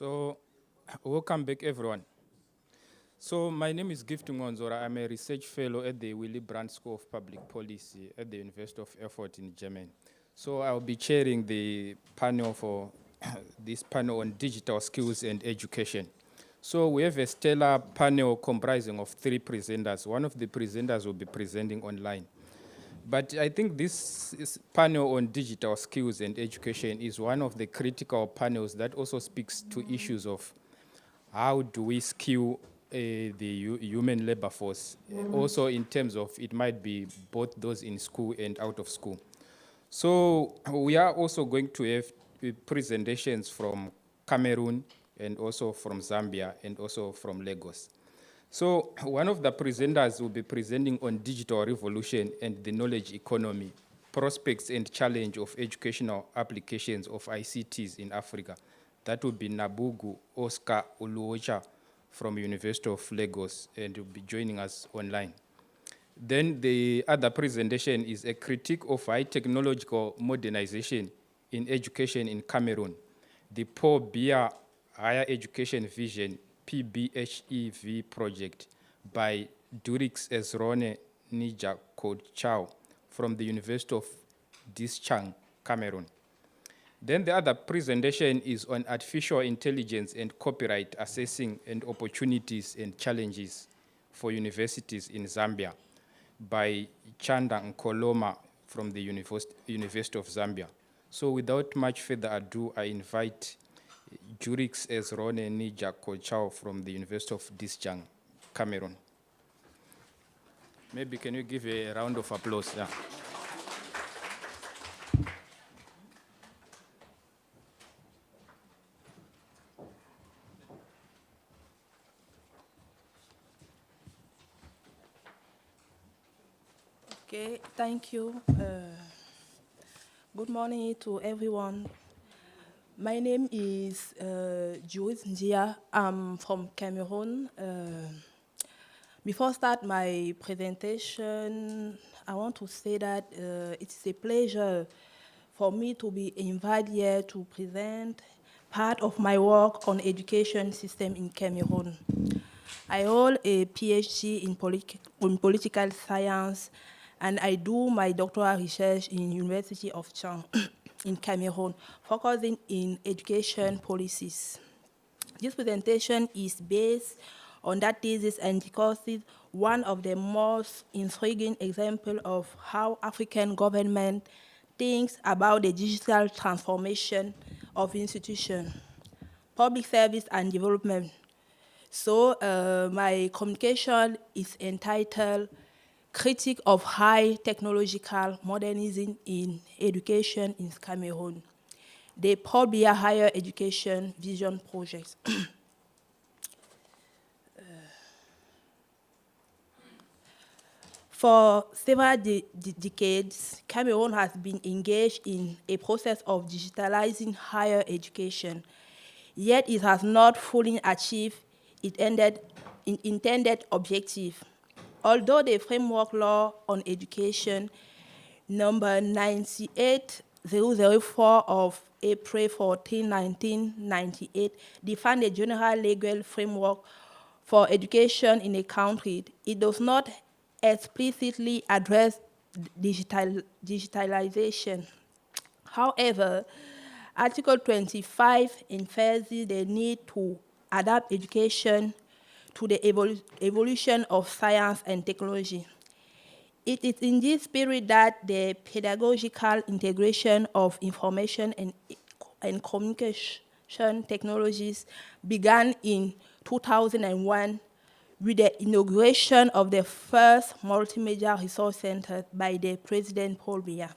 So, welcome back, everyone. So, my name is Mwonzora. I'm a research fellow at the Willy Brandt School of Public Policy at the University of Erfurt in Germany. So, I'll be chairing the panel for this panel on digital skills and education. So, we have a stellar panel comprising of 3 presenters. One of the presenters will be presenting online. But I think this panel on digital skills and education is one of the critical panels that also speaks to issues of how do we skill the human labor force, also in terms of it might be both those in school and out of school. So we are also going to have presentations from Cameroon and also from Zambia and also from Lagos. So one of the presenters will be presenting on digital revolution and the knowledge economy, prospects and challenge of educational applications of ICTs in Africa. That will be Nabugu Oscar Uluocha from University of Lagos, and will be joining us online. Then the other presentation is a critique of high technological modernization in education in Cameroon, the Biya Higher Education Vision PBHEV project by Durix Esronne Njiha Kouatchou from the University of Dischang, Cameroon. Then the other presentation is on artificial intelligence and copyright assessing and opportunities and challenges for universities in Zambia by Chanda Nkoloma from the University of Zambia. So without much further ado, I invite Durix Esronne Njiha Kouatchou from the University of Dischang, Cameroon. Maybe can you give a round of applause? Yeah. Okay, thank you. Good morning to everyone. My name is Durix Njiha. I'm from Cameroon. Before I start my presentation, I want to say that it's a pleasure for me to be invited here to present part of my work on education system in Cameroon. I hold a PhD in political science, and I do my doctoral research in University of Chang in Cameroon, focusing in education policies. This presentation is based on that thesis and discusses one of the most intriguing examples of how African government thinks about the digital transformation of institutions, public service and development. So my communication is entitled Critique of High Technological Modernism in Education in Cameroon, the Biya Higher Education Vision Project. For several decades, Cameroon has been engaged in a process of digitalizing higher education, yet it has not fully achieved its intended objective. Although the Framework Law on Education, number 98004 of April 14, 1998, defined a general legal framework for education in a country, it does not explicitly address digitalization. However, Article 25 emphasizes the need to adapt education to the evolution of science and technology. It is in this spirit that the pedagogical integration of information and communication technologies began in 2001 with the inauguration of the first multimedia resource center by the President Biya.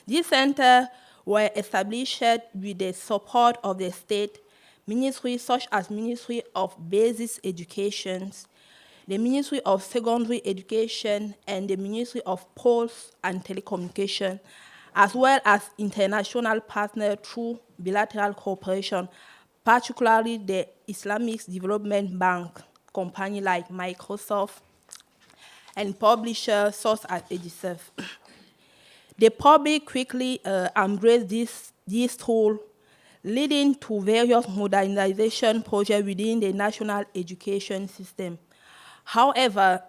These centers were established with the support of the state ministries such as Ministry of Basic Education, the Ministry of Secondary Education, and the Ministry of Posts and Telecommunication, as well as international partners through bilateral cooperation, particularly the Islamic Development Bank, company like Microsoft, and publishers such as EDISEF. The public quickly embraced this tool leading to various modernization projects within the national education system. However,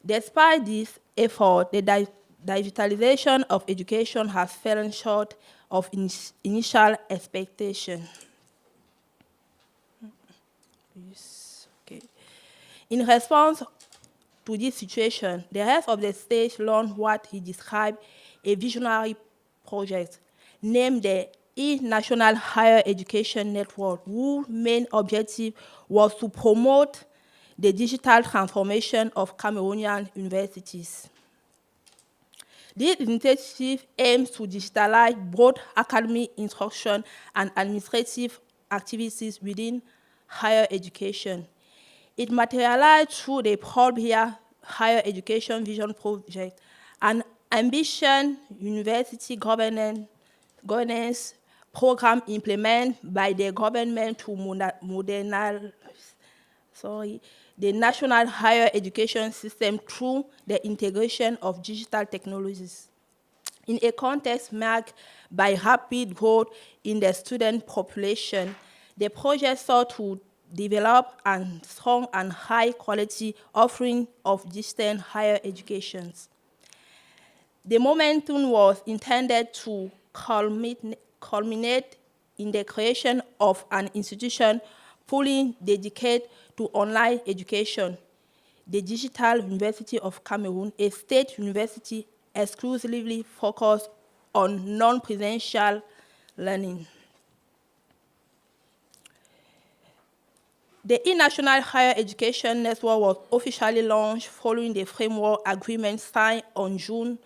despite this effort, the digitalization of education has fallen short of initial expectation. Okay. In response to this situation, the head of the state launched what he described a visionary project named the E-National Higher Education Network, whose main objective was to promote the digital transformation of Cameroonian universities. This initiative aims to digitalize both academic instruction and administrative activities within higher education. It materialized through the Biya Higher Education Vision Project, an ambitious university governance program implemented by the government to modernize the national higher education system through the integration of digital technologies. In a context marked by rapid growth in the student population, the project sought to develop a strong and high-quality offering of distant higher educations. The momentum was intended to culminate in the creation of an institution fully dedicated to online education, the Digital University of Cameroon, a state university exclusively focused on non-presential learning. The E-National Higher Education Network was officially launched following the framework agreement signed on June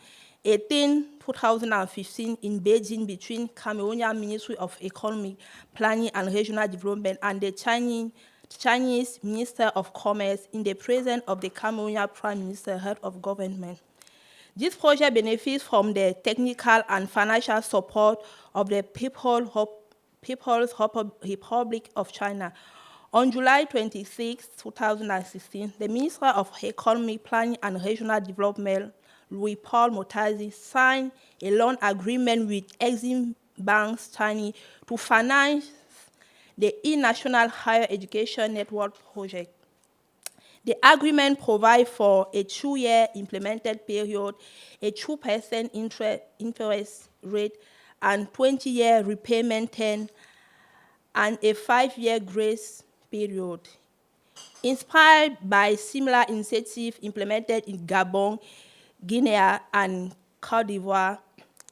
18, 2015 in Beijing between Cameroonian Ministry of Economic Planning and Regional Development and the Chinese Minister of Commerce in the presence of the Cameroonian Prime Minister, head of government. This project benefits from the technical and financial support of the People's Republic of China. On July 26, 2016, the Minister of Economic Planning and Regional Development, Louis-Paul Motazi, signed a loan agreement with Exim Bank's China to finance the E-National Higher Education Network project. The agreement provides for a 2-year implemented period, a 2% interest rate, and 20-year repayment term, and a 5-year grace period. Inspired by similar initiatives implemented in Gabon, Guinea, and Côte d'Ivoire,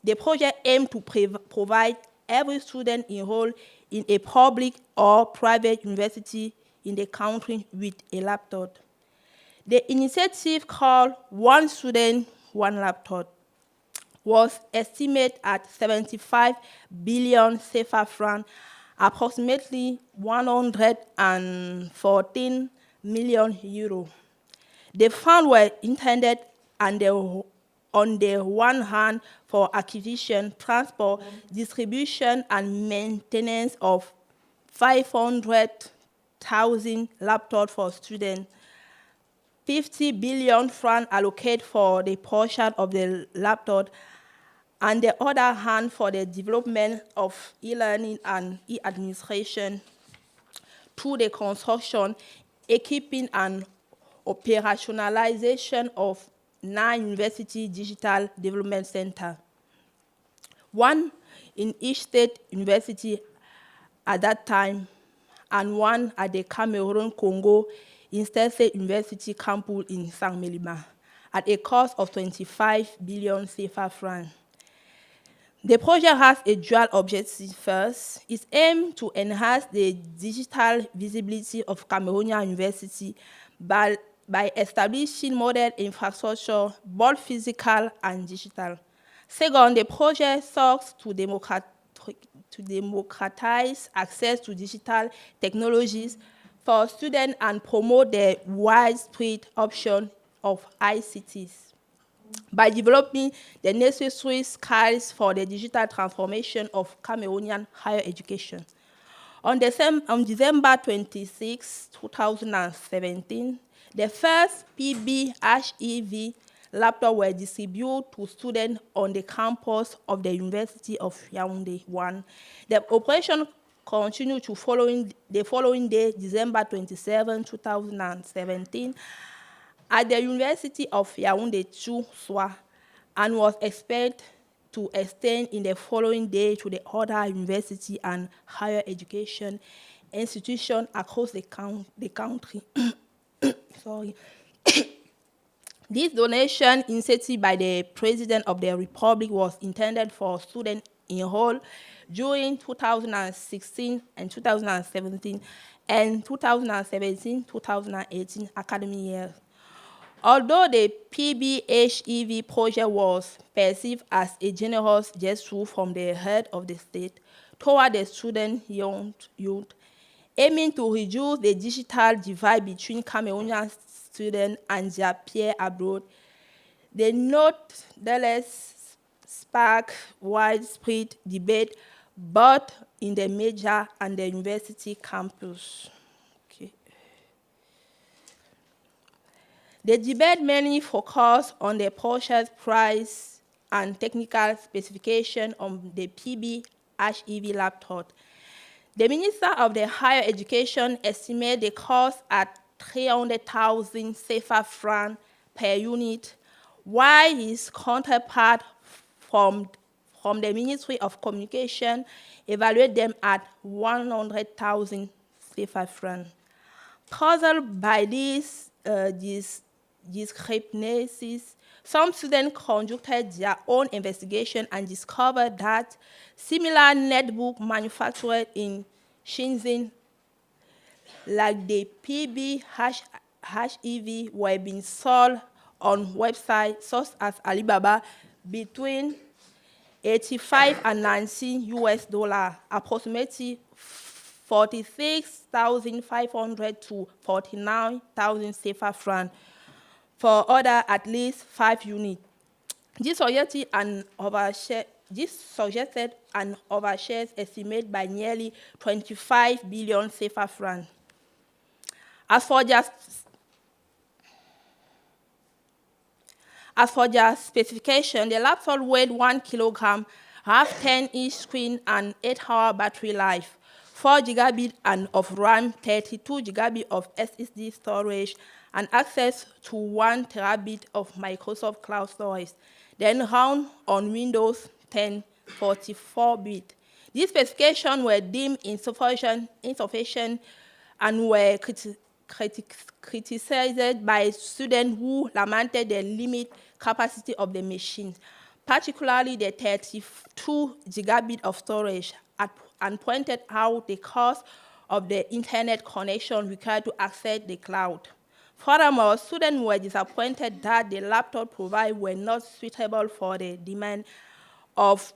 the project aimed to provide every student enrolled in a public or private university in the country with a laptop. The initiative, called One Student, One Laptop, was estimated at 75 billion CFA francs, approximately 114 million euros. The funds were intended on the one hand for acquisition, transport, distribution, and maintenance of 500,000 laptops for students, 50 billion francs allocated for the portion of the laptop, and the other hand for the development of e-learning and e-administration through the construction, equipping, and operationalization of 9 university digital development centers, one in each state university at that time, and one at the Cameroon-Congo State University campus in Saint-Melima, at a cost of 25 billion CFA francs. The project has a dual objective. First, it aims to enhance the digital visibility of Cameroonian university by establishing modern infrastructure, both physical and digital. Second, the project sought to democratize access to digital technologies for students and promote the widespread option of ICTs by developing the necessary skills for the digital transformation of Cameroonian higher education. On December 26, 2017, the first PBHEV laptops were distributed to students on the campus of the University of Yaoundé 1. The operation continued to the following day, December 27, 2017, at the University of Yaoundé 2, SWA, and was expected to extend in the following day to the other university and higher education institutions across the country. Sorry. This donation initiated by the President of the Republic was intended for students enrolled during 2016 and 2017 and 2017-2018 academic years. Although the PBHEV project was perceived as a generous gesture from the head of the state toward the student youth, aiming to reduce the digital divide between Cameroonian students and their peers abroad, the nonetheless sparked widespread debate both in the major and the university campus. Okay. The debate mainly focused on the purchase price and technical specification of the PBHEV laptop. The Minister of the Higher Education estimated the cost at 300,000 CFA francs per unit, while his counterpart from the Ministry of Communication evaluated them at 100,000 CFA francs. Puzzled by these discrepancies, some students conducted their own investigation and discovered that similar netbooks manufactured in Shenzhen, like the PBHEV, were being sold on websites such as Alibaba between $85 and $19, approximately 46,500 to 49,000 CFA francs for order at least 5 units. This suggested an overshare estimate by nearly 25 billion CFA francs. As for their specification, the laptop weighed 1 kilogram, have 10-inch screen and 8-hour battery life, 4 gigabit of RAM, 32 gigabit of SSD storage, and access to 1 terabit of Microsoft Cloud storage, then run on Windows 10 44-bit. These specifications were deemed insufficient and were criticized by students who lamented the limited capacity of the machine, particularly the 32 gigabit of storage, and pointed out the cost of the internet connection required to access the cloud. Furthermore, students were disappointed that the laptop provided were not suitable for the demand of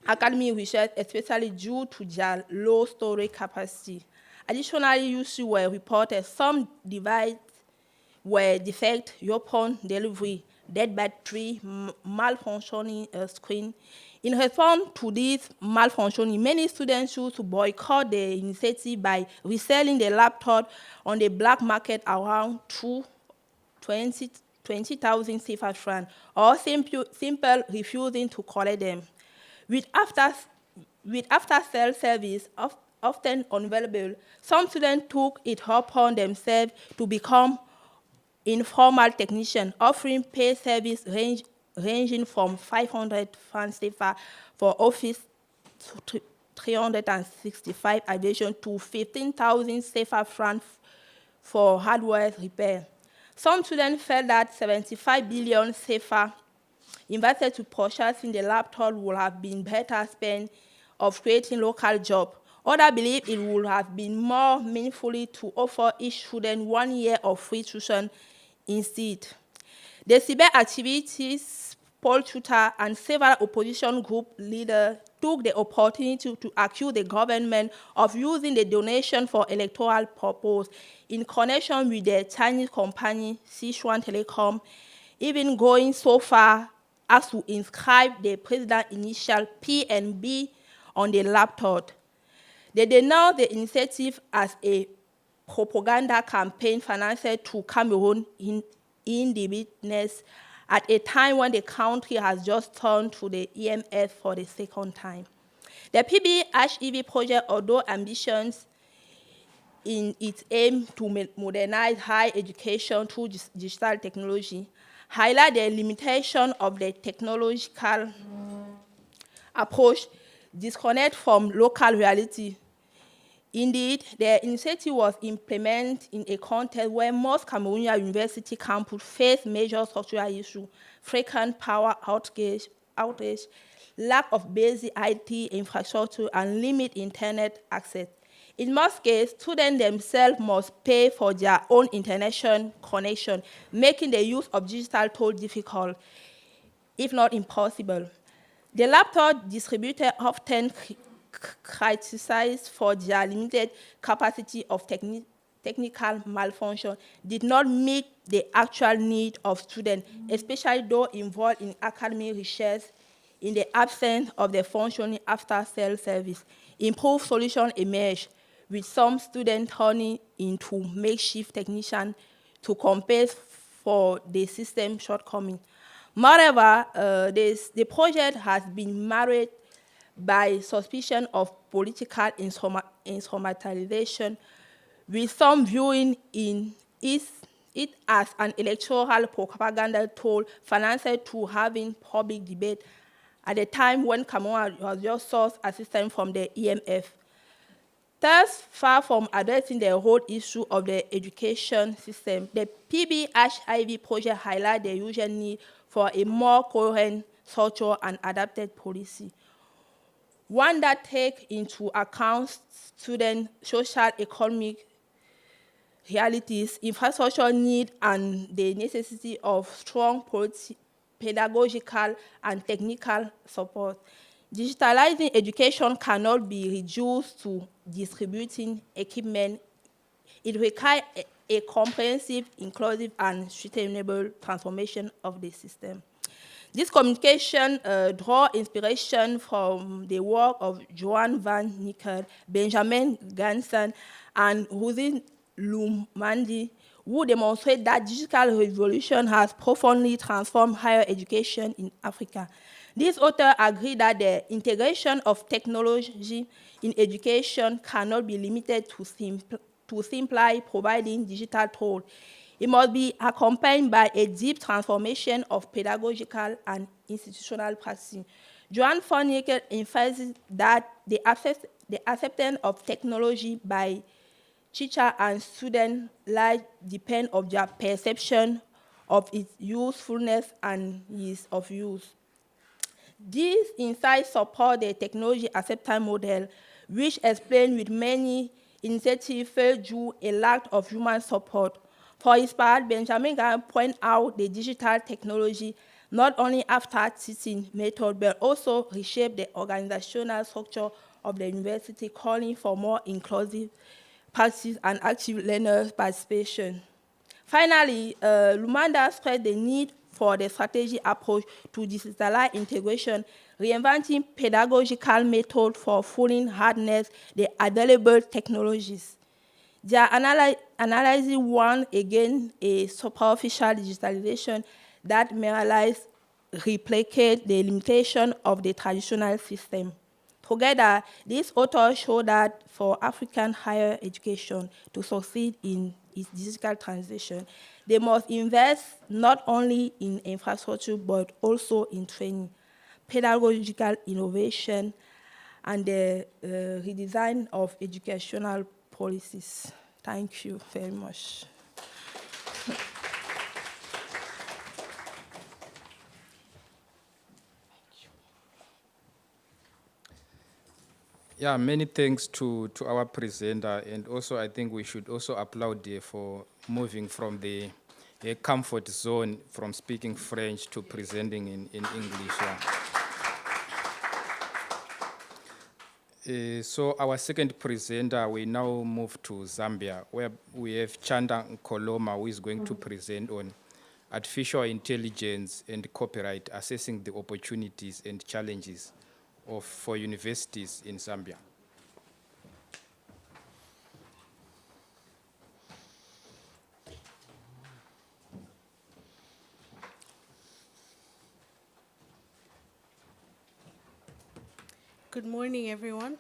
academic research, especially due to their low storage capacity. Additionally, issues were reported. Some devices were defect upon delivery, dead battery, malfunctioning screen. In response to this malfunctioning, many students chose to boycott the initiative by reselling the laptop on the black market around 20,000 CFA francs, or simple refusing to collect them. With after-sale service often unavailable, some students took it upon themselves to become informal technicians, offering paid service ranging from 500 francs CFA for office to 365 aviation to 15,000 CFA francs for hardware repair. Some students felt that 75 billion CFA invested to purchasing the laptop would have been better spent of creating local jobs. Others believe it would have been more meaningful to offer each student 1 year of free tuition instead. The cyber activities, poll tutor, and several opposition group leaders took the opportunity to accuse the government of using the donation for electoral purposes in connection with the Chinese company Sichuan Telecom, even going so far as to inscribe the president's initial P&B on the laptop. They denounced the initiative as a propaganda campaign financed to Cameroon in the business at a time when the country has just turned to the EMF for the second time. The PBHEV project, although ambitious in its aim to modernize higher education through digital technology, highlight the limitation of the technological approach, disconnect from local reality. Indeed, the initiative was implemented in a context where most Cameroonian university campus face major structural issues, frequent power outage, lack of basic IT infrastructure, and limited internet access. In most cases, students themselves must pay for their own internet connection, making the use of digital tools difficult, if not impossible. The laptop distributor often criticized for their limited capacity of technical malfunction, did not meet the actual need of students, especially those involved in academic research, in the absence of the functioning after-sales service. Improved solutions emerged, with some students turning into makeshift technicians to compensate for the system shortcoming. Moreover, the project has been marred by suspicion of political instrumentalization, with some viewing it as an electoral propaganda tool financed through having public debate at a time when Cameroon was just sought assistance from the EMF. Thus, far from addressing the whole issue of the education system, the PBHIV project highlights the usual need for a more coherent, structured, and adapted policy, one that takes into account student social, economic realities, infrastructure needs, and the necessity of strong pedagogical and technical support. Digitalizing education cannot be reduced to distributing equipment. It requires a comprehensive, inclusive, and sustainable transformation of the system. This communication draws inspiration from the work of Johan van Niekerk, Benjamin Ganson, and Hussein Lumandi, who demonstrate that digital revolution has profoundly transformed higher education in Africa. These authors agree that the integration of technology in education cannot be limited to simply providing digital tools. It must be accompanied by a deep transformation of pedagogical and institutional practice. Johan van Niekerk emphasizes that the acceptance of technology by teacher and student life depend on their perception of its usefulness and ease of use. These insights support the technology acceptance model, which explains with many initiatives fail due a lack of human support. For his part, Benjamin Ganson points out the digital technology not only after teaching method, but also reshape the organizational structure of the university, calling for more inclusive practice and active learner participation. Finally, Lumanda stressed the need for the strategic approach to digitalize integration, reinventing pedagogical methods for fully harness the available technologies. They are analyzing once again a superficial digitalization that merely replicates the limitation of the traditional system. Together, these authors show that for African higher education to succeed in its digital transition, they must invest not only in infrastructure, but also in training, pedagogical innovation, and the redesign of educational policies. Thank you very much. Yeah, many thanks to our presenter, and also I think we should also applaud her for moving from the comfort zone from speaking French to presenting in English. Yeah. So our second presenter, we now move to Zambia, where we have Chanda Nkoloma, who is going to present on artificial intelligence and copyright, assessing the opportunities and challenges for universities in Zambia. Good morning, everyone.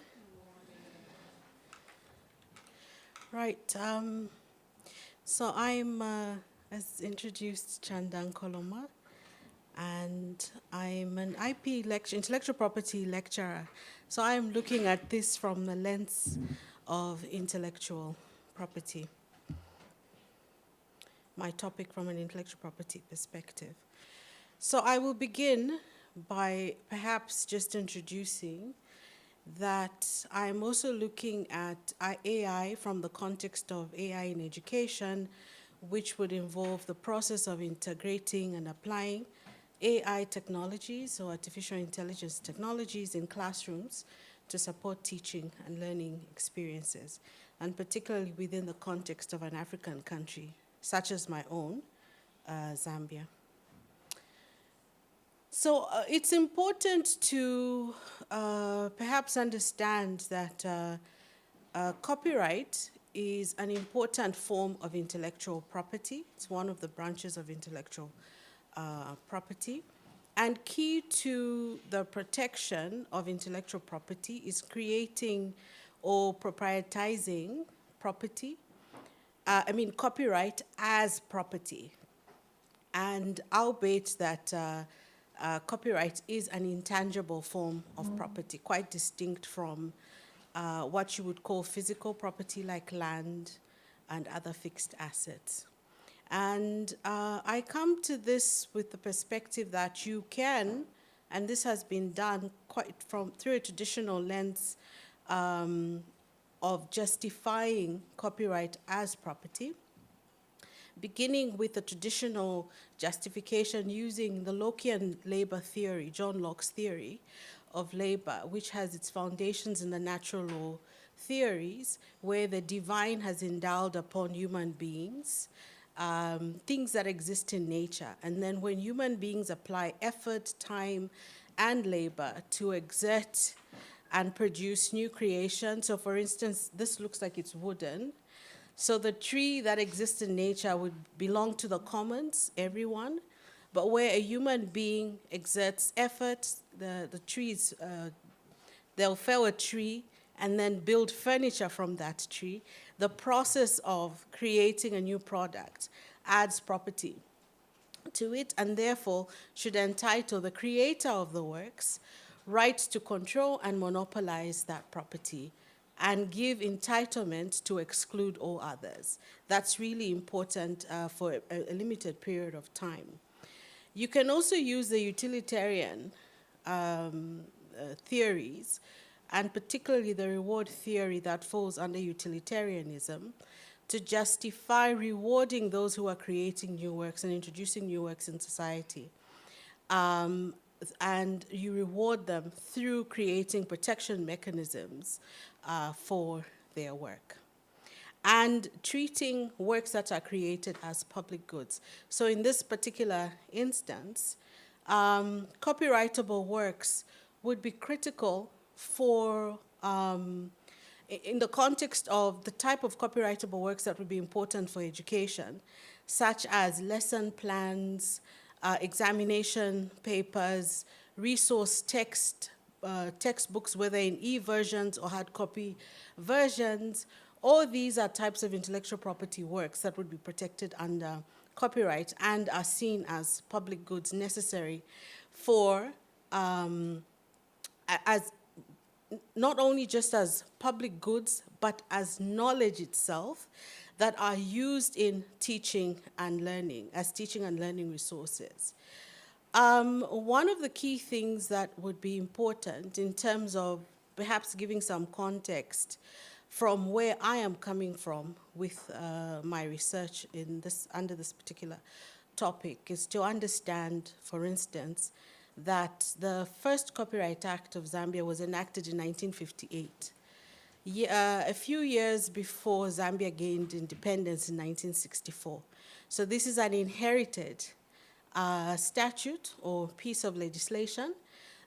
Right. So I'm, as introduced, Chandan Koloma, and I'm an intellectual property lecturer. So I'm looking at this from the lens of intellectual property. My topic from an intellectual property perspective. So I will begin by perhaps just introducing that I'm also looking at AI from the context of AI in education, which would involve the process of integrating and applying AI technologies or artificial intelligence technologies in classrooms to support teaching and learning experiences, and particularly within the context of an African country, such as my own, Zambia. So it's important to perhaps understand that copyright is an important form of intellectual property. It's one of the branches of intellectual property. And key to the protection of intellectual property is creating or proprietizing property, copyright as property. And albeit that copyright is an intangible form of property, quite distinct from what you would call physical property like land and other fixed assets. And I come to this with the perspective that you can, and this has been done through a traditional lens of justifying copyright as property, beginning with the traditional justification using the Lockean labor theory, John Locke's theory of labor, which has its foundations in the natural law theories, where the divine has endowed upon human beings things that exist in nature. And then when human beings apply effort, time, and labor to exert and produce new creations, so for instance, this looks like it's wooden. So the tree that exists in nature would belong to the commons, everyone, but where a human being exerts effort, the trees, they'll fell a tree and then build furniture from that tree. The process of creating a new product adds property to it, and therefore should entitle the creator of the works rights to control and monopolize that property and give entitlement to exclude all others. That's really important for a limited period of time. You can also use the utilitarian theories, and particularly the reward theory that falls under utilitarianism, to justify rewarding those who are creating new works and introducing new works in society. And you reward them through creating protection mechanisms for their work, and treating works that are created as public goods. So in this particular instance, copyrightable works would be critical for, in the context of the type of copyrightable works that would be important for education, such as lesson plans, examination papers, resource textbooks, whether in e-versions or hard copy versions. All these are types of intellectual property works that would be protected under copyright and are seen as public goods necessary for, as not only just as public goods, but as knowledge itself that are used in teaching and learning, as teaching and learning resources. One of the key things that would be important in terms of perhaps giving some context from where I am coming from with my research in this, under this particular topic, is to understand, for instance, that the first Copyright Act of Zambia was enacted in 1958. A few years before Zambia gained independence in 1964. So this is an inherited statute or piece of legislation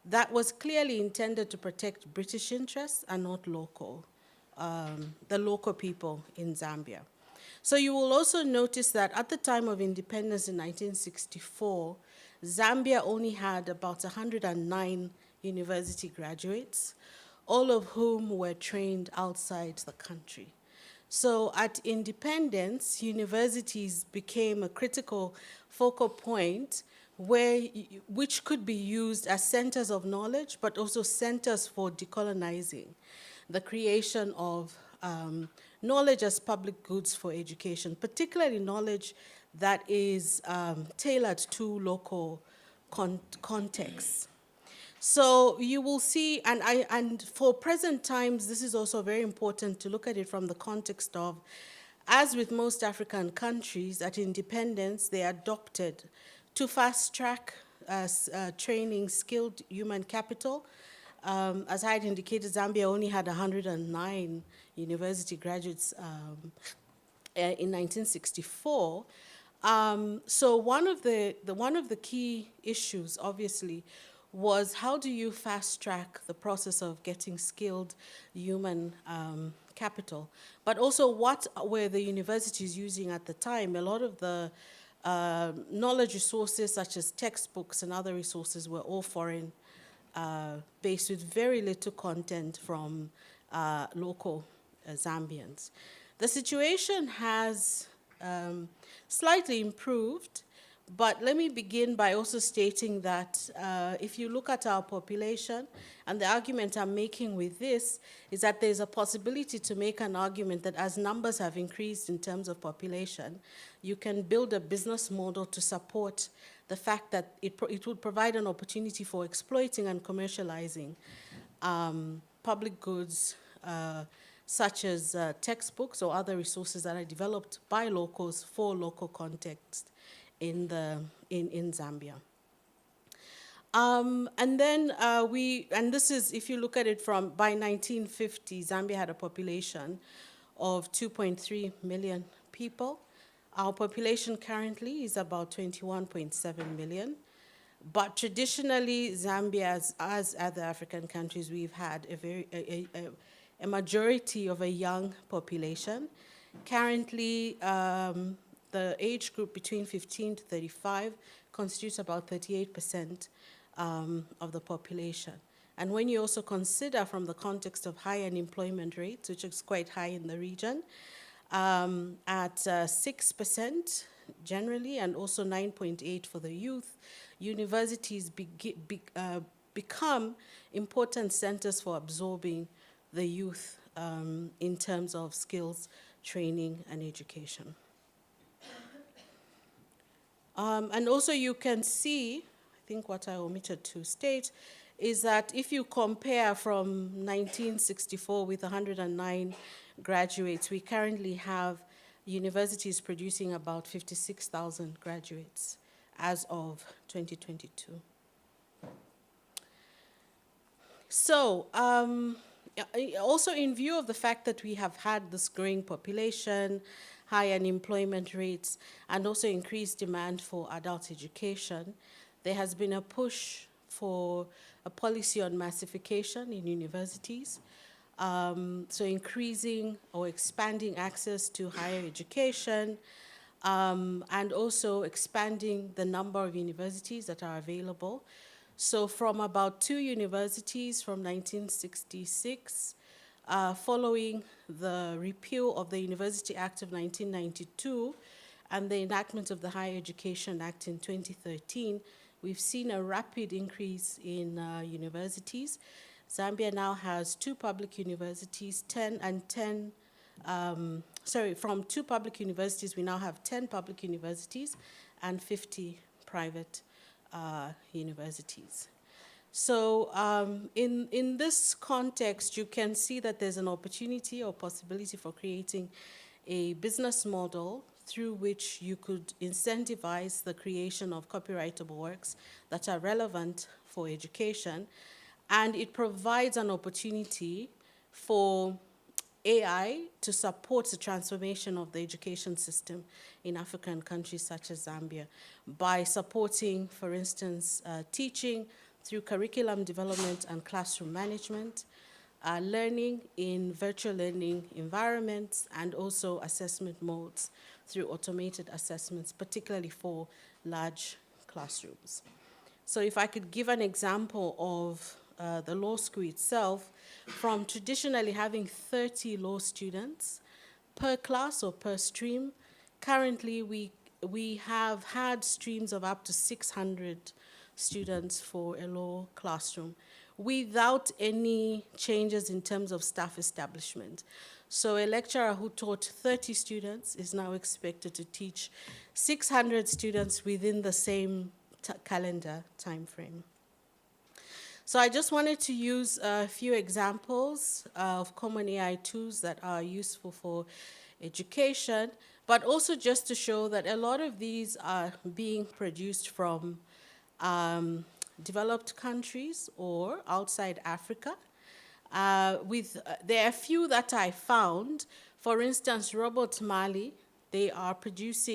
that was clearly intended to protect British interests and not local, the local people in Zambia. So you will also notice that at the time of independence in 1964, Zambia only had about 109 university graduates, all of whom were trained outside the country. So at independence, universities became a critical focal point which could be used as centers of knowledge, but also centers for decolonizing, the creation of knowledge as public goods for education, particularly knowledge that is tailored to local contexts. So you will see, and for present times, this is also very important to look at it from the context of, as with most African countries, at independence, they adopted to fast-track training skilled human capital. As I had indicated, Zambia only had 109 university graduates in 1964. So one of the key issues, obviously, was how do you fast-track the process of getting skilled human capital? But also, what were the universities using at the time? A lot of the knowledge resources, such as textbooks and other resources, were all foreign based, with very little content from local Zambians. The situation has slightly improved, but let me begin by also stating that if you look at our population, and the argument I'm making with this is that there's a possibility to make an argument that as numbers have increased in terms of population, you can build a business model to support the fact that it would provide an opportunity for exploiting and commercializing public goods such as textbooks or other resources that are developed by locals for local context in Zambia. And this is, if you look at it from, by 1950, Zambia had a population of 2.3 million people. Our population currently is about 21.7 million. But traditionally, Zambia, as other African countries, we've had a majority of a young population. Currently, the age group between 15 to 35 constitutes about 38% of the population. And when you also consider from the context of high unemployment rates, which is quite high in the region, at 6% generally, and also 9.8% for the youth, universities become important centers for absorbing the youth in terms of skills, training, and education. And also you can see, I think what I omitted to state, is that if you compare from 1964 with 109 graduates, we currently have universities producing about 56,000 graduates as of 2022. So, also in view of the fact that we have had this growing population, high unemployment rates, and also increased demand for adult education, there has been a push for a policy on massification in universities. So increasing or expanding access to higher education, and also expanding the number of universities that are available. So from about 2 universities from 1966, following the repeal of the University Act of 1992 and the enactment of the Higher Education Act in 2013, we've seen a rapid increase in universities. Zambia now has 2 public universities, from 2 public universities, we now have 10 public universities and 50 private universities. So in this context, you can see that there's an opportunity or possibility for creating a business model through which you could incentivize the creation of copyrightable works that are relevant for education. And it provides an opportunity for AI to support the transformation of the education system in African countries such as Zambia by supporting, for instance, teaching through curriculum development and classroom management, learning in virtual learning environments, and also assessment modes through automated assessments, particularly for large classrooms. So if I could give an example of the law school itself, from traditionally having 30 law students per class or per stream. Currently, we have had streams of up to 600 students for a law classroom without any changes in terms of staff establishment. So a lecturer who taught 30 students is now expected to teach 600 students within the same calendar time frame. So I just wanted to use a few examples of common AI tools that are useful for education, but also just to show that a lot of these are being produced from developed countries or outside Africa. There are a few that I found. For instance, Robert Mali, they've produced,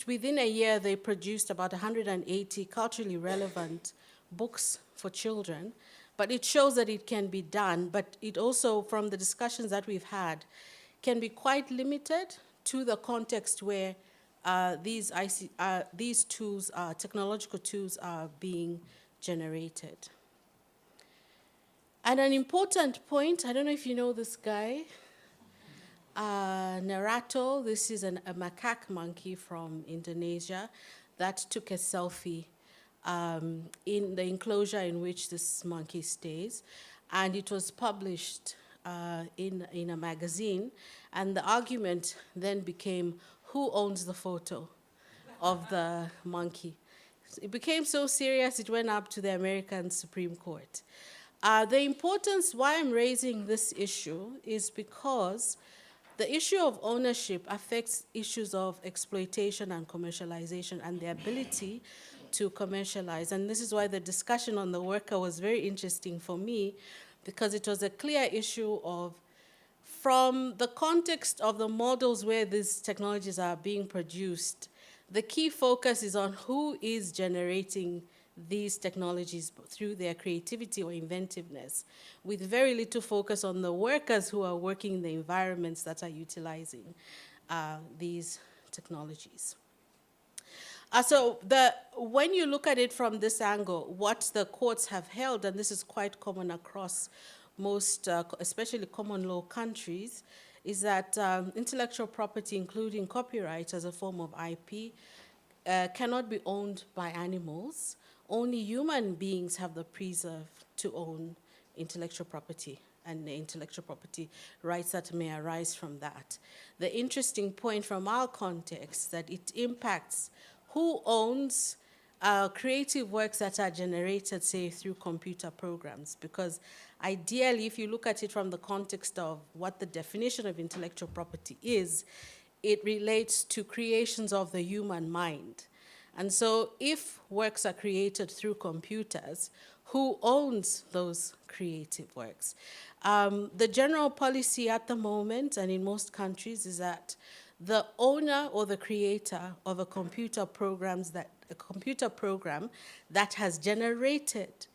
within a year, they produced about 180 culturally relevant books for children. But it shows that it can be done, but it also, from the discussions that we've had, can be quite limited to the context where these tools, technological tools, are being generated. And an important point, I don't know if you know this guy, Nerato. This is a macaque monkey from Indonesia that took a selfie in the enclosure in which this monkey stays. And it was published in a magazine. And the argument then became, who owns the photo of the monkey? It became so serious, it went up to the American Supreme Court. The importance, why I'm raising this issue, is because the issue of ownership affects issues of exploitation and commercialization and the ability to commercialize. And this is why the discussion on the worker was very interesting for me, because it was a clear issue of, from the context of the models where these technologies are being produced, the key focus is on who is generating these technologies through their creativity or inventiveness, with very little focus on the workers who are working in the environments that are utilizing these technologies. So when you look at it from this angle, what the courts have held, and this is quite common across most, especially common law countries, is that intellectual property, including copyright as a form of IP, cannot be owned by animals. Only human beings have the preserve to own intellectual property and the intellectual property rights that may arise from that. The interesting point from our context that it impacts who owns creative works that are generated, say, through computer programs. Because ideally, if you look at it from the context of what the definition of intellectual property is, it relates to creations of the human mind. And so if works are created through computers, who owns those creative works? The general policy at the moment, and in most countries, is that the owner or the creator of a computer program that has generated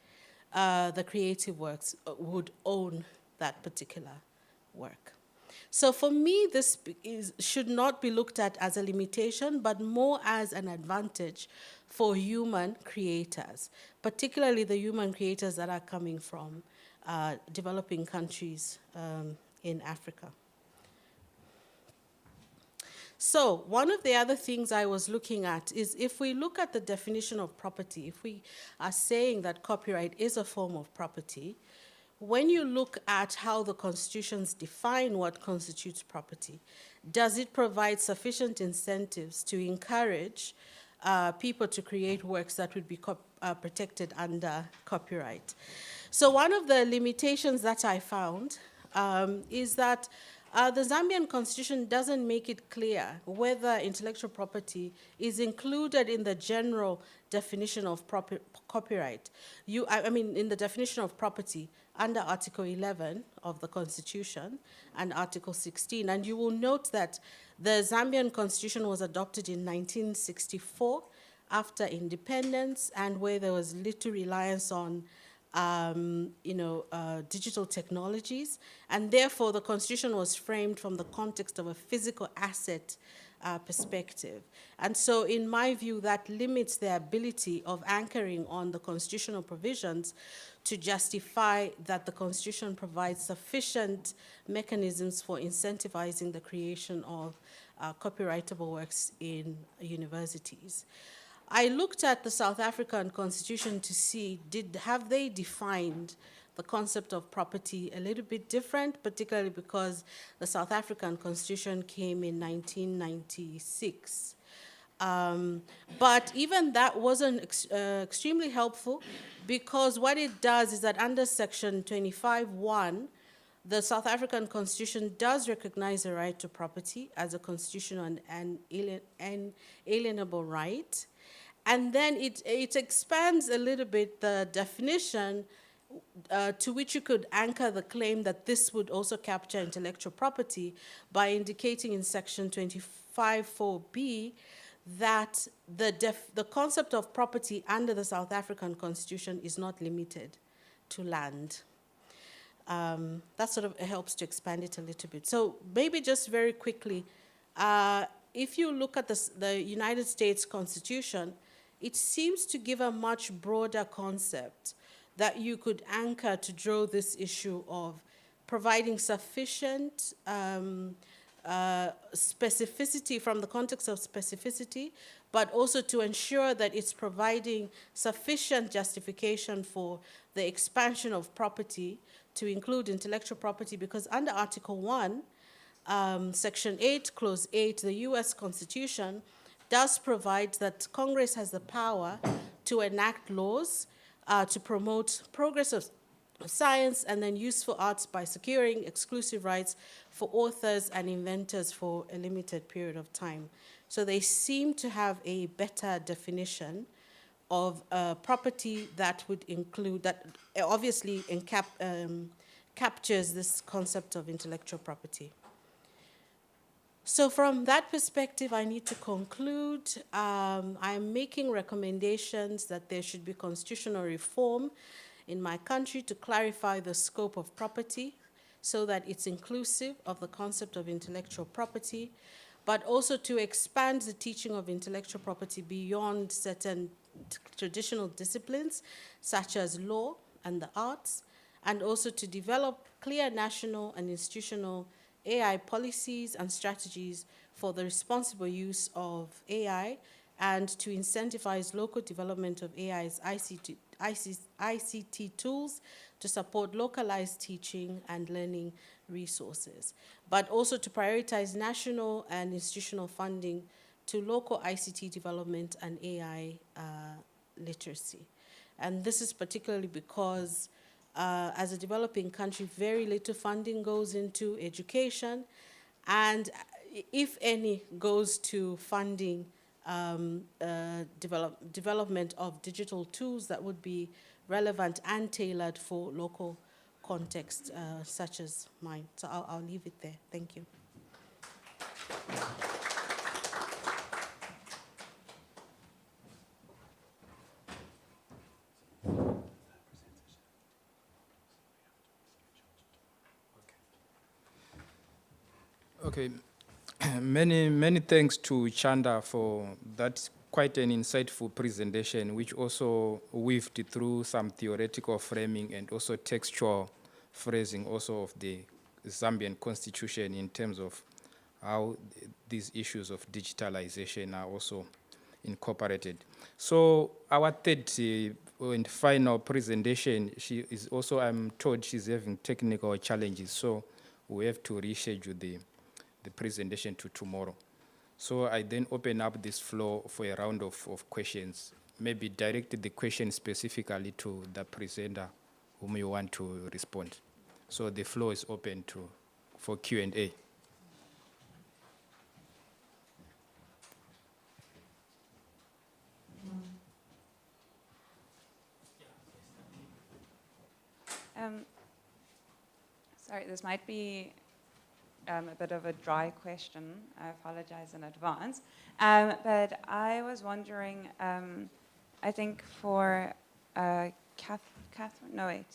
the creative works would own that particular work. So for me, this should not be looked at as a limitation, but more as an advantage for human creators, particularly the human creators that are coming from developing countries in Africa. So one of the other things I was looking at is, if we look at the definition of property, if we are saying that copyright is a form of property, when you look at how the constitutions define what constitutes property, does it provide sufficient incentives to encourage people to create works that would be protected under copyright? So one of the limitations that I found is that the Zambian constitution doesn't make it clear whether intellectual property is included in the general definition of copyright. In the definition of property under Article 11 of the Constitution and Article 16. And you will note that the Zambian constitution was adopted in 1964 after independence, and where there was little reliance on digital technologies, and therefore the constitution was framed from the context of a physical asset perspective. And so in my view, that limits the ability of anchoring on the constitutional provisions to justify that the Constitution provides sufficient mechanisms for incentivizing the creation of copyrightable works in universities. I looked at the South African Constitution to see, have they defined the concept of property a little bit different, particularly because the South African Constitution came in 1996. But even that wasn't extremely helpful, because what it does is that under Section 25(1), the South African Constitution does recognize the right to property as a constitutional and inalienable right. And then it expands a little bit the definition to which you could anchor the claim that this would also capture intellectual property by indicating in Section 25(4)(b) that the concept of property under the South African Constitution is not limited to land. That sort of helps to expand it a little bit. So maybe just very quickly, if you look at the United States Constitution, it seems to give a much broader concept that you could anchor to draw this issue of providing sufficient specificity from the context of specificity, but also to ensure that it's providing sufficient justification for the expansion of property to include intellectual property, because under Article 1, Section 8, Clause 8, the U.S. Constitution does provide that Congress has the power to enact laws to promote progress of science and then useful arts by securing exclusive rights for authors and inventors for a limited period of time. So they seem to have a better definition of property that would include, that obviously captures this concept of intellectual property. So from that perspective, I need to conclude. I'm making recommendations that there should be constitutional reform in my country to clarify the scope of property so that it's inclusive of the concept of intellectual property, but also to expand the teaching of intellectual property beyond certain traditional disciplines, such as law and the arts, and also to develop clear national and institutional AI policies and strategies for the responsible use of AI, and to incentivize local development of AI's ICT tools to support localized teaching and learning resources, but also to prioritize national and institutional funding to local ICT development and AI literacy. And this is particularly because as a developing country, very little funding goes into education, and if any goes to funding development of digital tools that would be relevant and tailored for local context such as mine. So I'll leave it there. Thank you. Okay, many thanks to Chanda for that quite an insightful presentation, which also weaved through some theoretical framing and also textual phrasing also of the Zambian constitution in terms of how these issues of digitalization are also incorporated. So our third and final presentation, she is also, I'm told she's having technical challenges, so we have to reschedule the presentation to tomorrow. So I then open up this floor for a round of questions, maybe direct the question specifically to the presenter whom you want to respond. So the floor is open for Q&A. Sorry, this might be a bit of a dry question. I apologize in advance. But I was wondering, I think for Catherine, no wait,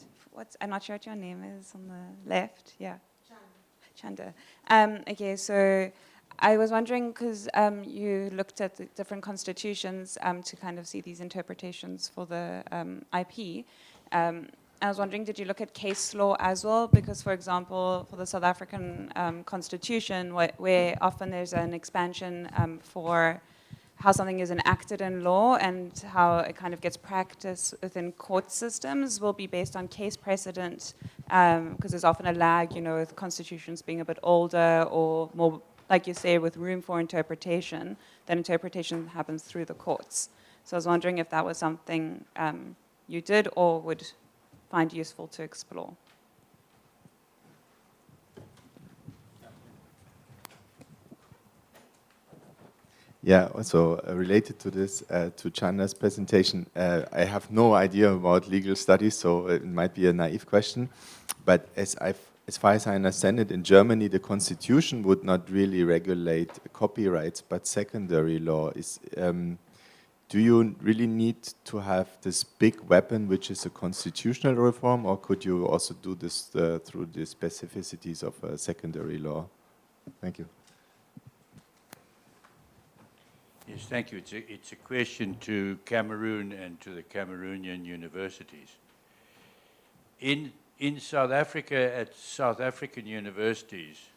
I'm not sure what your name is on the left, yeah. Chanda. Okay, so I was wondering, because you looked at the different constitutions to kind of see these interpretations for the IP. I was wondering, did you look at case law as well? Because, for example, for the South African constitution, where often there's an expansion for how something is enacted in law and how it kind of gets practiced within court systems will be based on case precedent, because there's often a lag, you know, with constitutions being a bit older or more, like you say, with room for interpretation, then interpretation happens through the courts. So I was wondering if that was something you did or would find useful to explore. Yeah, also related to this, to Chanda's presentation, I have no idea about legal studies, so it might be a naive question. But as far as I understand it, in Germany, the constitution would not really regulate copyrights, but secondary law is. Do you really need to have this big weapon, which is a constitutional reform, or could you also do this through the specificities of secondary law? Thank you. Yes, thank you. It's a question to Cameroon and to the Cameroonian universities. In South Africa, at South African universities,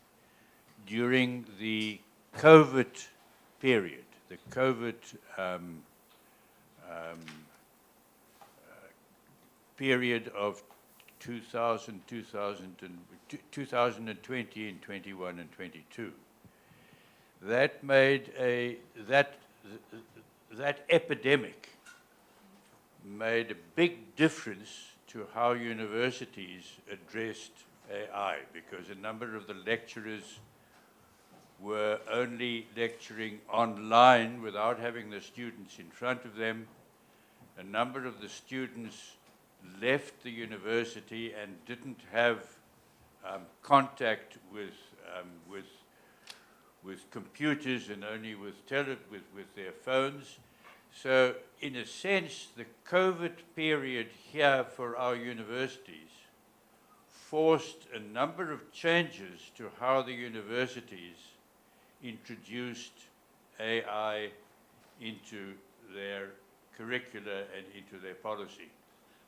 during the COVID period, the COVID period of 2020 and 21 and 22. That made that epidemic made a big difference to how universities addressed AI, because a number of the lecturers were only lecturing online without having the students in front of them. A number of the students left the university and didn't have contact with computers and only with their phones. So in a sense, the COVID period here for our universities forced a number of changes to how the universities introduced AI into their curricula and into their policy.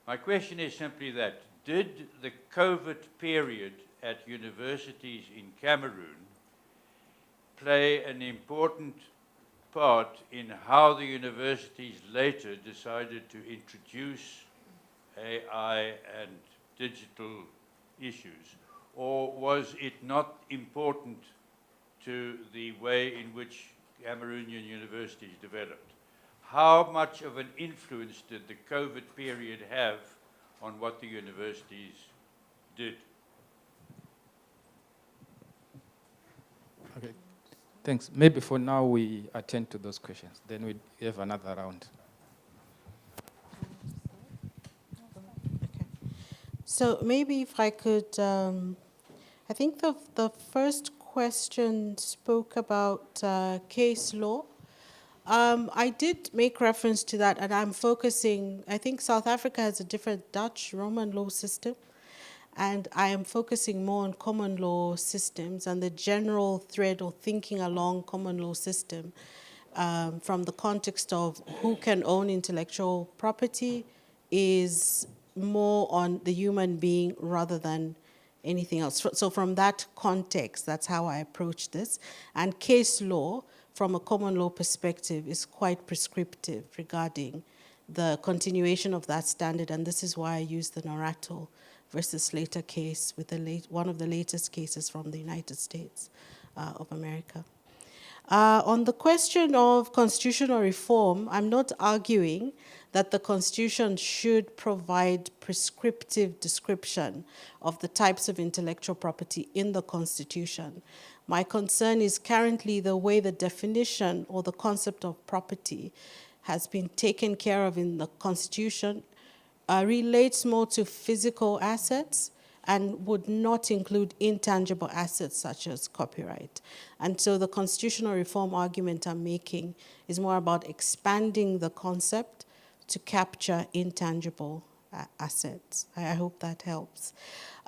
My question is simply that, did the COVID period at universities in Cameroon play an important part in how the universities later decided to introduce AI and digital issues? Or was it not important to the way in which Cameroonian universities developed? How much of an influence did the COVID period have on what the universities did? Okay, thanks. Maybe for now we attend to those questions. Then we have another round. Okay. So maybe if I could, I think the first question spoke about case law. I did make reference to that, and I'm focusing, I think South Africa has a different Dutch Roman law system, and I am focusing more on common law systems and the general thread or thinking along common law system from the context of who can own intellectual property is more on the human being rather than anything else. So from that context, that's how I approach this. And case law, from a common law perspective, is quite prescriptive regarding the continuation of that standard, and this is why I use the Norato versus Slater case with one of the latest cases from the United States of America. On the question of constitutional reform, I'm not arguing that the Constitution should provide prescriptive description of the types of intellectual property in the Constitution. My concern is currently the way the definition or the concept of property has been taken care of in the Constitution relates more to physical assets and would not include intangible assets such as copyright. And so the constitutional reform argument I'm making is more about expanding the concept to capture intangible assets. I hope that helps.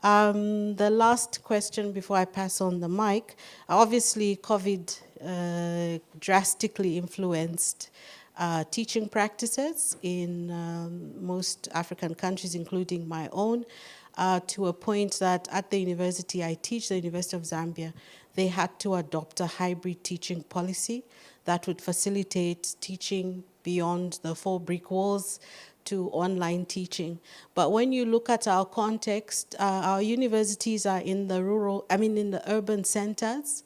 The last question before I pass on the mic. Obviously, COVID drastically influenced teaching practices in most African countries, including my own, to a point that at the university I teach, the University of Zambia, they had to adopt a hybrid teaching policy that would facilitate teaching beyond the 4 brick walls to online teaching. But when you look at our context, our universities are in the in the urban centers.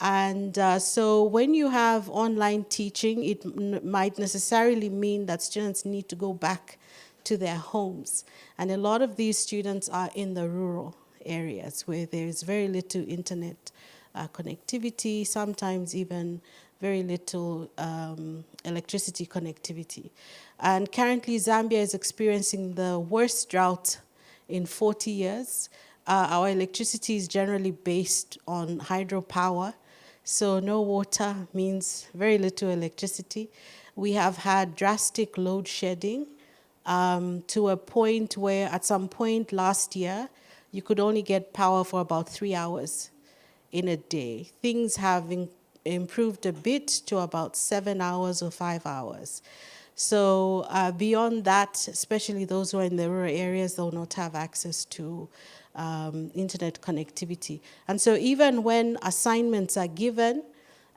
And so when you have online teaching, it might necessarily mean that students need to go back to their homes. And a lot of these students are in the rural areas where there is very little internet connectivity, sometimes even very little electricity connectivity. And currently, Zambia is experiencing the worst drought in 40 years. Our electricity is generally based on hydropower, so no water means very little electricity. We have had drastic load shedding to a point where at some point last year, you could only get power for about 3 hours in a day. Things have improved a bit to about 7 hours or 5 hours. So beyond that, especially those who are in the rural areas, they will not have access to internet connectivity. And so even when assignments are given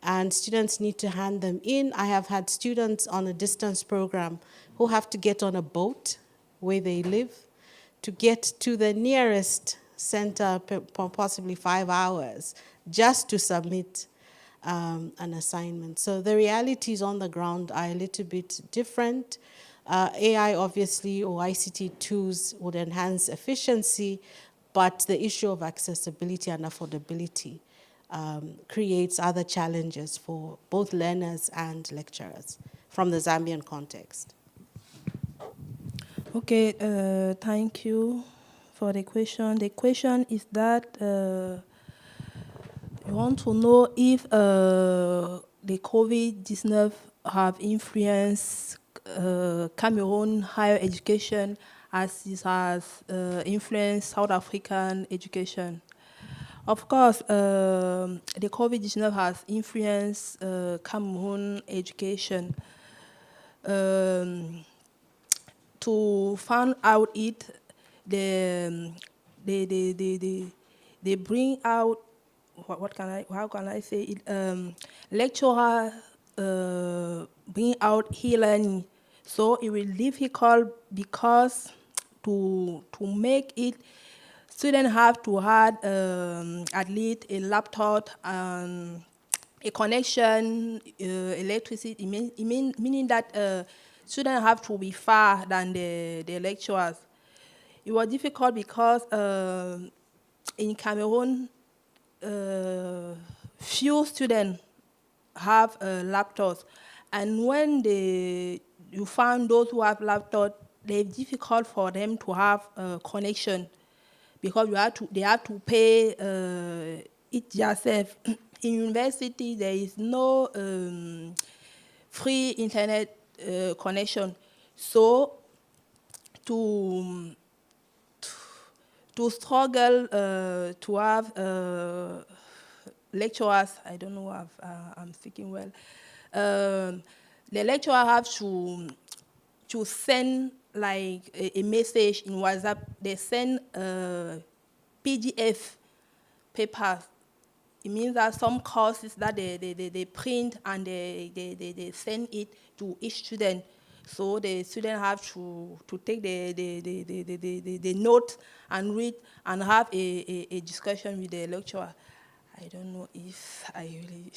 and students need to hand them in, I have had students on a distance program who have to get on a boat where they live to get to the nearest center, possibly 5 hours, just to submit an assignment. So the realities on the ground are a little bit different. AI, obviously, or ICT tools would enhance efficiency, but the issue of accessibility and affordability creates other challenges for both learners and lecturers from the Zambian context. Okay, thank you for the question. The question is that we want to know if the COVID-19 have influenced Cameroon higher education as it has influenced South African education. Of course, the COVID-19 has influenced Cameroon education. To find out it, they bring out, how can I say it? Lecturer bring out e-learning, so it will be difficult because to make it, students have to have at least a laptop and a connection, electricity, meaning that students have to be far than the lecturers. It was difficult because in Cameroon, few students have laptops, and when you find those who have laptops, it's difficult for them to have a connection because they have to pay it yourself. In university, there is no free internet connection, so to struggle to have lecturers, I don't know if I'm speaking well. The lecturer have to send like a message in WhatsApp. They send PDF papers. It means that some courses that they print and they send it to each student. So the student have to take the note and read and have a discussion with the lecturer. I don't know if I really...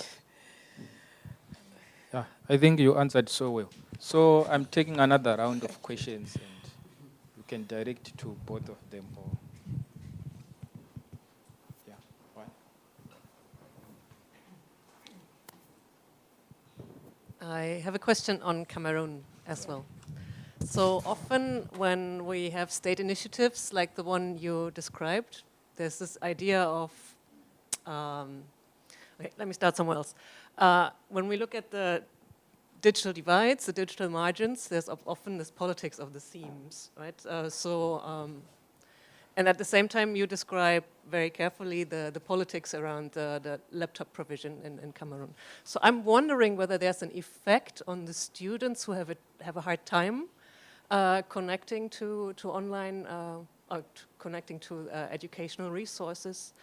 Yeah, I think you answered so well. So I'm taking another round of questions, and you can direct to both of them. Or yeah, one. I have a question on Cameroon as well. So often when we have state initiatives like the one you described, there's this idea of, okay, let me start somewhere else. When we look at the digital divides, the digital margins, there's often this politics of the themes, right? And at the same time, you describe very carefully the politics around the laptop provision in Cameroon. So I'm wondering whether there's an effect on the students who have a hard time connecting to online, connecting to educational resources,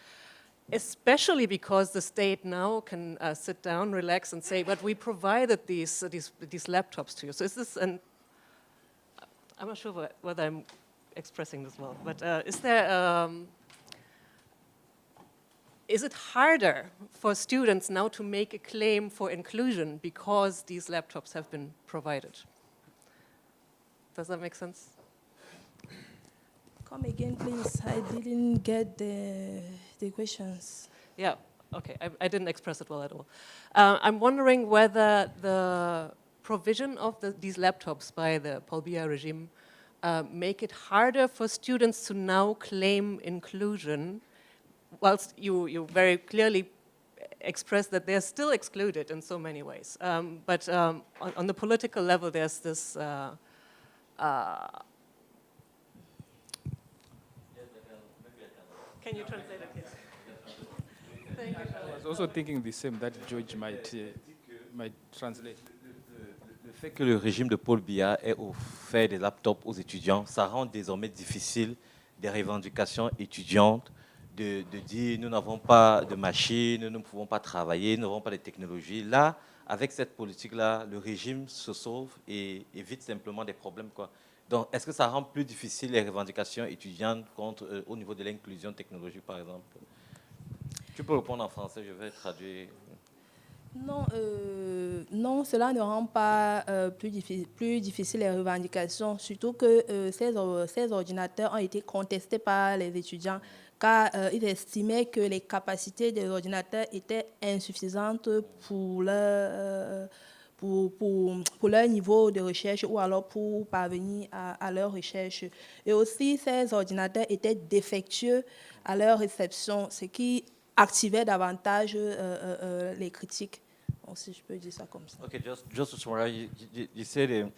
especially because the state now can sit down, relax, and say, but we provided these laptops to you. So is this an... I'm not sure whether I'm expressing this well, but is it harder for students now to make a claim for inclusion because these laptops have been provided? Does that make sense? Come again, please. I didn't get the questions. Yeah, okay, I didn't express it well at all. I'm wondering whether the provision of these laptops by the Paul Biya regime make it harder for students to now claim inclusion, whilst you very clearly express that they're still excluded in so many ways. But on the political level, there's this... Can you translate it, please? Thank you. I was also thinking the same, that George might translate. Le fait que le régime de Paul Biya ait offert des laptops aux étudiants, ça rend désormais difficile des revendications étudiantes de dire nous n'avons pas de machines, nous ne pouvons pas travailler, nous n'avons pas de technologies. Là, avec cette politique-là, le régime se sauve et évite simplement des problèmes, quoi. Donc, est-ce que ça rend plus difficile les revendications étudiantes au niveau de l'inclusion technologique, par exemple? Tu peux répondre en français, je vais traduire. Non, non, cela ne rend pas plus difficile les revendications, surtout que ces ordinateurs ont été contestés par les étudiants car ils estimaient que les capacités des ordinateurs étaient insuffisantes pour leur niveau de recherche ou alors pour parvenir à leur recherche. Et aussi, ces ordinateurs étaient défectueux à leur réception, ce qui activait davantage les critiques. Bon, si je peux dire ça comme ça. Okay, just to summarize, you said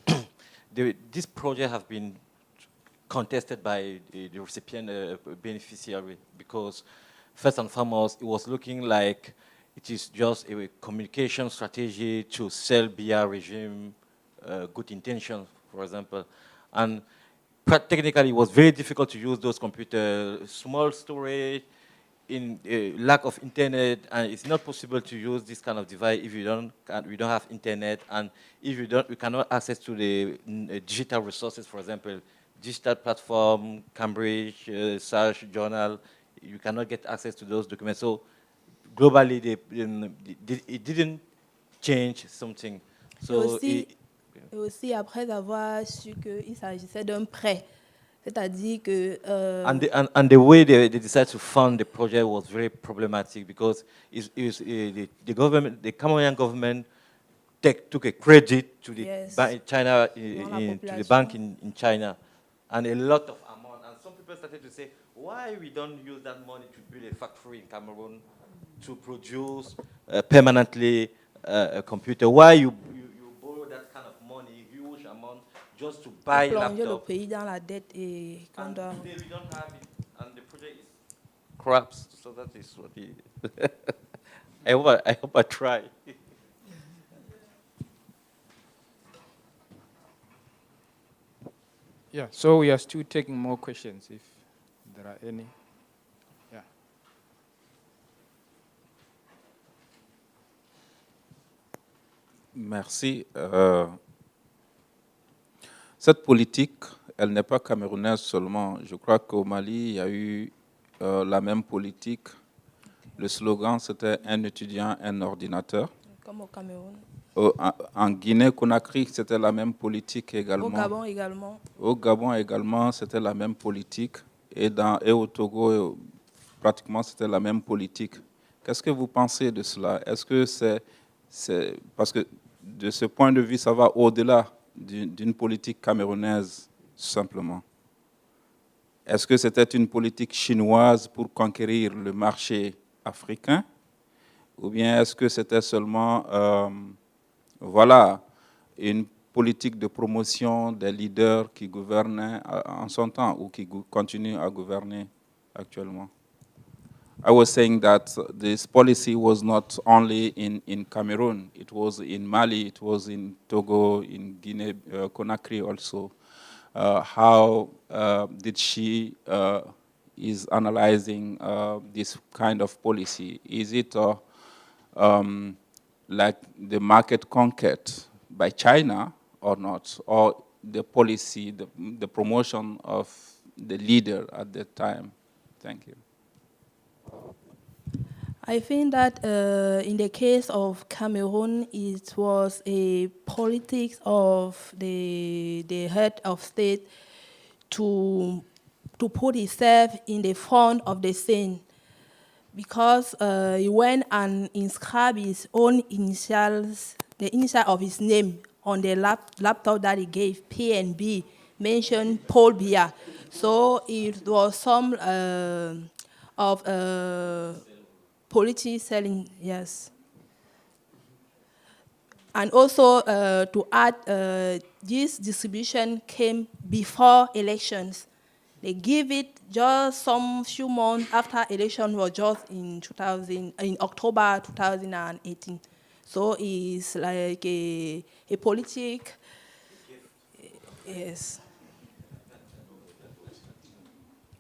this project has been contested by the recipient beneficiary because, first and foremost, it was looking like it is just a communication strategy to sell Biya regime good intentions, for example. And technically, it was very difficult to use those computers, small storage, in lack of internet, and it's not possible to use this kind of device if we don't have internet, and if we cannot access to the digital resources, for example, digital platform, Cambridge, search, journal, you cannot get access to those documents. So globally, it didn't change something. So et aussi après avoir su qu'il s'agissait d'un prêt, c'est-à-dire que... and the way they decided to fund the project was very problematic because the Cameroonian government took a credit to the China to the bank in China, and a lot of amount. And some people started to say, why we don't use that money to build a factory in Cameroon to produce permanently a computer? Why you borrow that kind of money, huge amount, just to buy laptop? le pays dans la dette et qu'on doit... Today we don't have it, and the project is collapsed. So that is what he... I hope I try. Yeah, so we are still taking more questions if there are any. Yeah. Merci. Cette politique, elle n'est pas camerounaise seulement. Je crois qu'au Mali, il y a eu la même politique. Le slogan, c'était « Un étudiant, un ordinateur ». Comme au Cameroun. En Guinée-Conakry, c'était la même politique également. Au Gabon également. Au Gabon également, c'était la même politique. Et au Togo, pratiquement, c'était la même politique. Qu'est-ce que vous pensez de cela? Est-ce que c'est... Parce que de ce point de vue, ça va au-delà d'une politique camerounaise, simplement. Est-ce que c'était une politique chinoise pour conquérir le marché africain? Ou bien est-ce que c'était seulement... voilà, une politique de promotion des leaders qui gouvernaient en son temps ou qui continuent à gouverner actuellement? I was saying that this policy was not only in Cameroon, it was in Mali, it was in Togo, in Guinea-Conakry also. How did she is analyzing this kind of policy? Is it like the market conquest by China or not, or the policy, the promotion of the leader at that time? Thank you. I think that in the case of Cameroon, it was a politics of the head of state to put himself in the front of the scene, because he went and inscribed his own initials, the initial of his name on the laptop that he gave, PNB, mentioned Paul Biya. So it was some of politics selling, yes. And also to add, this distribution came before elections. They give it just some few months after election was just in October 2018. So it's like a politic, yes.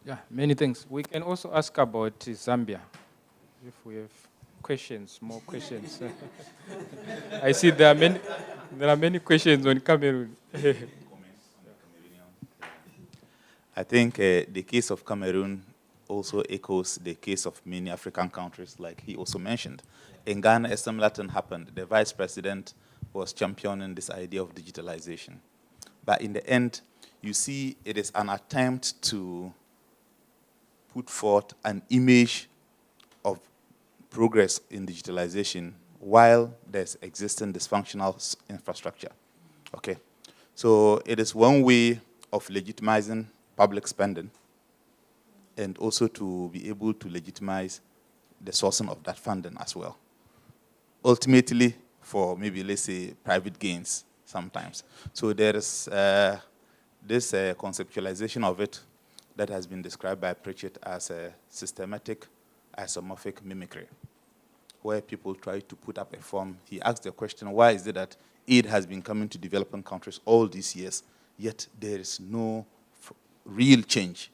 Yeah, many things. We can also ask about Zambia, if we have questions, more questions. I see there are many questions on Cameroon. I think the case of Cameroon also echoes the case of many African countries, like he also mentioned. In Ghana, a similar thing happened. The vice president was championing this idea of digitalization. But in the end, you see it is an attempt to put forth an image of progress in digitalization while there's existing dysfunctional infrastructure. Okay, so it is one way of legitimizing public spending and also to be able to legitimize the sourcing of that funding as well. Ultimately, for maybe, let's say, private gains sometimes. So there is this conceptualization of it that has been described by Pritchett as a systematic isomorphic mimicry, where people try to put up a form. He asked the question, why is it that aid has been coming to developing countries all these years, yet there is no real change?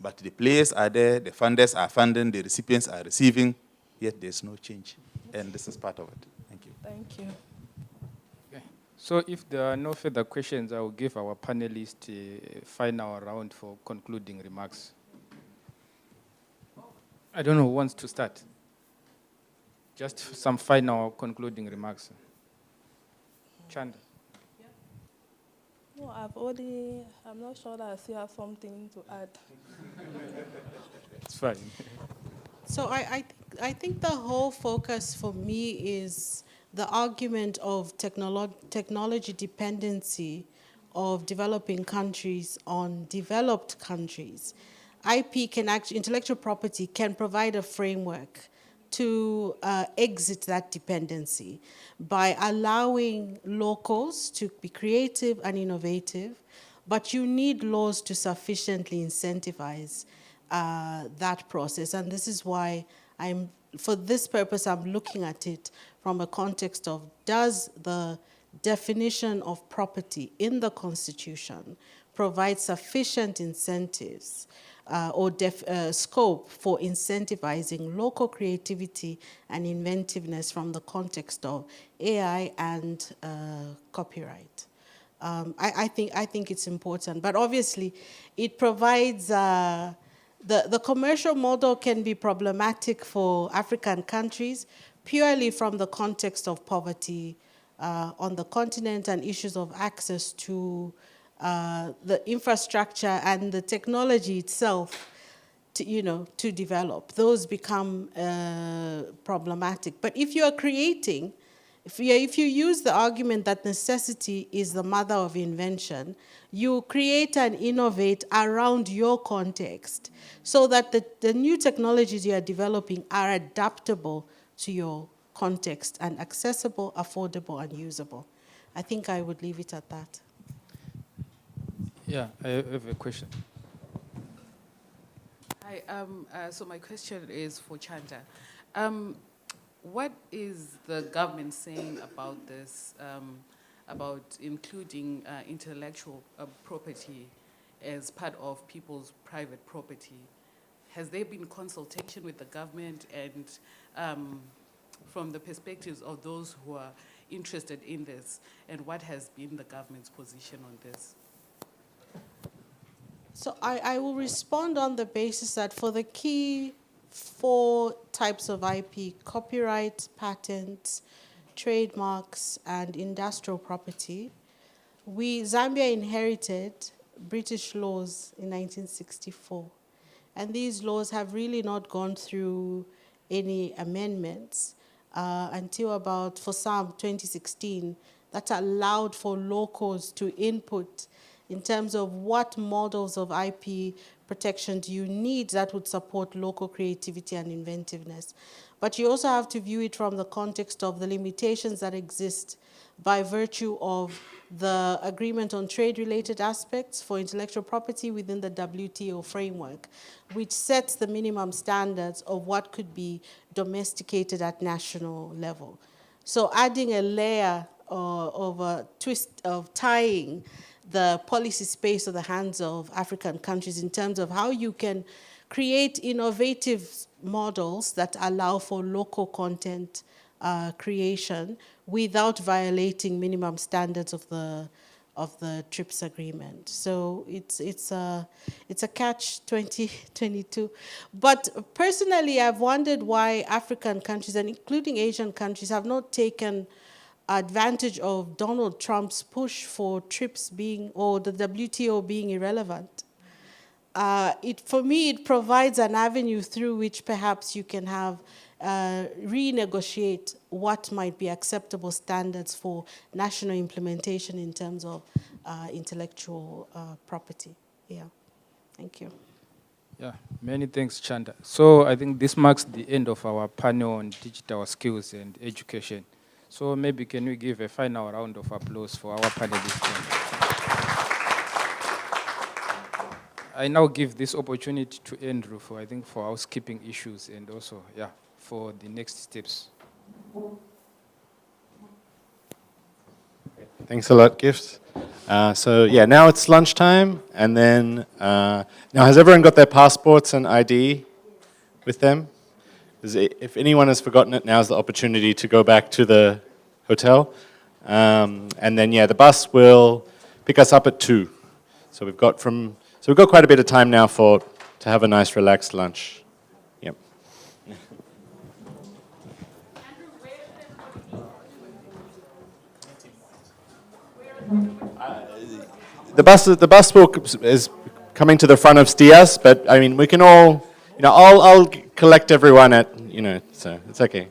But the players are there, the funders are funding, the recipients are receiving, yet there's no change. And this is part of it. Thank you. Thank you. Okay. So if there are no further questions, I will give our panelists a final round for concluding remarks. I don't know who wants to start. Just some final concluding remarks. Chanda. No, I'm not sure that I still have something to add. It's fine. So I think the whole focus for me is the argument of technology dependency of developing countries on developed countries. Intellectual property can provide a framework to exit that dependency by allowing locals to be creative and innovative, but you need laws to sufficiently incentivize that process. And this is why for this purpose, I'm looking at it from a context of, does the definition of property in the Constitution provide sufficient incentives or scope for incentivizing local creativity and inventiveness from the context of AI and copyright? I think it's important, but obviously it provides, the commercial model can be problematic for African countries purely from the context of poverty on the continent and issues of access to the infrastructure and the technology itself to develop. Those become problematic. But if you are creating, if you use the argument that necessity is the mother of invention, you create and innovate around your context so that the new technologies you are developing are adaptable to your context and accessible, affordable, and usable. I think I would leave it at that. Yeah, I have a question. Hi, so my question is for Chanda. What is the government saying about this, about including intellectual property as part of people's private property? Has there been consultation with the government, and from the perspectives of those who are interested in this, and what has been the government's position on this? So I will respond on the basis that for the key 4 types of IP, copyright, patents, trademarks, and industrial property, Zambia inherited British laws in 1964. And these laws have really not gone through any amendments until about, for some, 2016, that allowed for locals to input in terms of what models of IP protection do you need that would support local creativity and inventiveness. But you also have to view it from the context of the limitations that exist by virtue of the agreement on trade-related aspects for intellectual property within the WTO framework, which sets the minimum standards of what could be domesticated at national level. So adding a layer of a twist of tying the policy space of the hands of African countries in terms of how you can create innovative models that allow for local content creation without violating minimum standards of the TRIPS agreement. So it's a catch-22. But personally, I've wondered why African countries, and including Asian countries, have not taken advantage of Donald Trump's push for TRIPS being, or the WTO being irrelevant. For me, it provides an avenue through which perhaps you can have renegotiate what might be acceptable standards for national implementation in terms of intellectual property. Yeah, thank you. Yeah, many thanks, Chanda. So I think this marks the end of our panel on digital skills and education. So maybe can we give a final round of applause for our panelists? I now give this opportunity to Andrew for, I think, for housekeeping issues and also, yeah, for the next steps. Thanks a lot, Gift. So yeah, now it's lunchtime, and then, now has everyone got their passports and ID with them? If anyone has forgotten it, now's the opportunity to go back to the hotel. And then, yeah, the bus will pick us up at 2. So we've got quite a bit of time now to have a nice, relaxed lunch. Yep. The bus is coming to the front of STIAS, but I mean, we can all, I'll collect everyone at, so it's okay.